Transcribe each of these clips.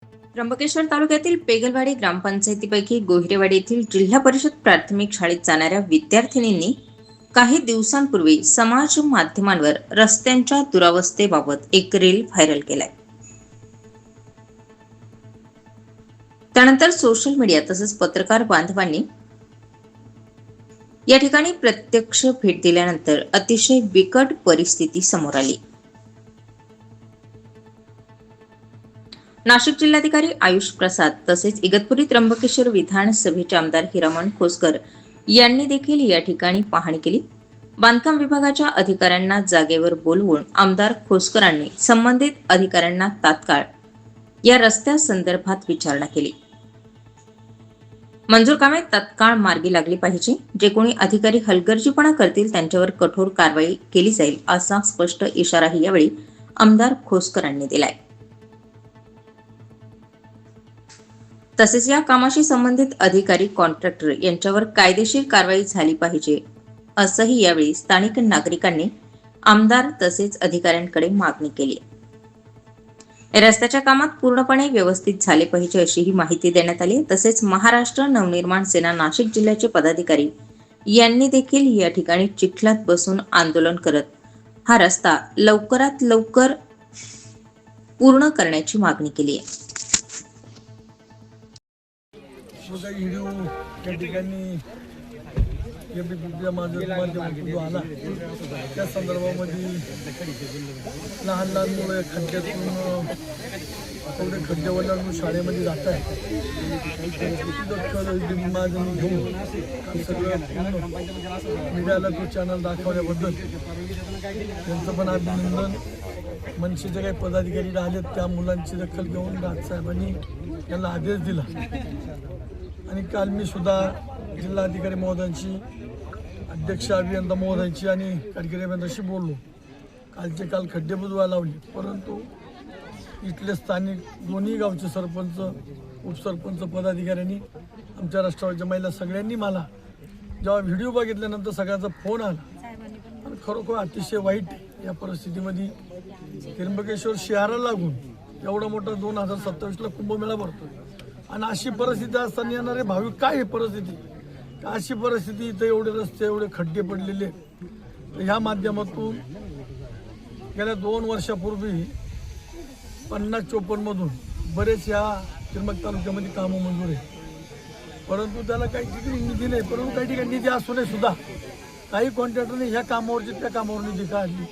त्र्यंबकेश्वर तालुक्यातील पेगलवाडी ग्रामपंचायतीपैकी गोहिरेवाडी येथील जिल्हा परिषद प्राथमिक शाळेत जाणाऱ्या विद्यार्थिनींनी काही दिवसांपूर्वी समाज माध्यमांवर रस्त्यांच्या दुरावस्थेबाबत एक रील व्हायरल केलाय. त्यानंतर सोशल मीडिया तसेच पत्रकार बांधवांनी या ठिकाणी प्रत्यक्ष भेट दिल्यानंतर अतिशय बिकट परिस्थिती समोर आली. नाशिक जिल्हाधिकारी आयुष प्रसाद तसेच इगतपुरी त्र्यंबकेश्वर विधानसभेचे आमदार हिरामण खोसकर यांनी देखील या ठिकाणी पाहणी केली. बांधकाम विभागाच्या अधिकाऱ्यांना जागेवर बोलवून आमदार खोसकरांनी संबंधित अधिकाऱ्यांना तात्काळ या रस्त्यासंदर्भात विचारणा केली. मंजूर कामे तत्काळ मार्गी लागली पाहिजे. जे कोणी अधिकारी हलगर्जीपणा करतील त्यांच्यावर कठोर कारवाई केली जाईल असा स्पष्ट इशाराही यावेळी आमदार खोसकरांनी दिलाय. तसेच या कामाशी संबंधित अधिकारी कॉन्ट्रॅक्टर यांच्यावर कायदेशीर कारवाई झाली पाहिजे असंही यावेळी स्थानिक नागरिकांनी आमदार तसेच अधिकाऱ्यांकडे मागणी केली. रस्त्याच्या कामात पूर्णपणे व्यवस्थित झाले पाहिजे अशी ही माहिती देण्यात आली. तसेच महाराष्ट्र नवनिर्माण सेना नाशिक जिल्ह्याचे पदाधिकारी यांनी देखील या ठिकाणी चिखलात बसून आंदोलन करत हा रस्ता लवकरात लवकर पूर्ण करण्याची मागणी केली आहे. व्हिडिओ त्या ठिकाणी माध्यमातून आला त्या संदर्भामध्ये लहान लहान मुलं खड्ड्यातून तेवढे खड्ड्यावाल्या शाळेमध्ये जात आहे. घेऊन सगळं मीडियाला तो चॅनल दाखवल्याबद्दल त्यांचं पण अभिनंदन. मनसेचे काही पदाधिकारी राहिले त्या मुलांची दखल घेऊन राजसाहेबांनी त्यांना आदेश दिला. आणि काल मी सुद्धा जिल्हाधिकारी महोदयांची, अध्यक्ष अभियंता महोदयांची आणि कार्यकारी अभियंत्याशी बोललो. काल खड्डे बुजवायला लावले, परंतु इथले स्थानिक दोन्ही गावचे सरपंच, उपसरपंच, पदाधिकाऱ्यांनी, आमच्या राष्ट्रवादीच्या महिला सगळ्यांनी मला जेव्हा व्हिडिओ बघितल्यानंतर सगळ्याचा फोन आला. आणि खरोखर अतिशय वाईट या परिस्थितीमध्ये त्र्यंबकेश्वर शहराला लागून एवढा मोठा 2027ला कुंभमेळा भरतो आणि अशी परिस्थिती असताना येणारे भाविक काय आहे परिस्थिती, अशी परिस्थिती इथं एवढे रस्ते एवढे खड्डे पडलेले. तर ह्या माध्यमातून गेल्या 2 वर्षापूर्वी 50-54 मधून बरेच ह्या त्र्यंबक तालुक्यामध्ये कामं मंजूर आहे, परंतु त्याला काही ठिकाणी निधी नाही. परंतु काही ठिकाणी निधी असूनही सुद्धा काही कॉन्ट्रॅक्टरने ह्या कामावरची त्या कामावर निधी काढली.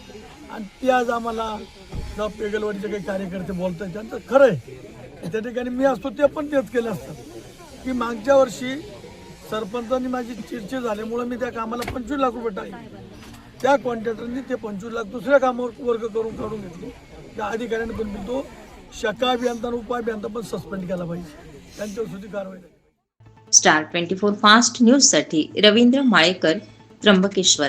आणि ते आज आम्हाला जेव्हा पेगलवाडीचे काही कार्यकर्ते बोलत आहेत त्यांचं खरं आहे. त्या ठिकाणी मी असतो ते पण तेच केलं असतं की मागच्या वर्षी सरपंचांनी माझी चिडचिड झाल्यामुळे मी त्या कामाला 25 लाख रुपये टाकले. त्या कॉन्ट्रॅक्टरनी ते 25 लाख दुसऱ्या कामावर वर्ग करून काढून घेतले. त्या अधिकाऱ्यांनी पण तो शाखा अभियंता उपाभियंता पण सस्पेंड केला पाहिजे, त्यांच्यावर सुद्धा कारवाई. स्टार 24 फास्ट न्यूज साठी रवींद्र माळेकर, त्र्यंबकेश्वर.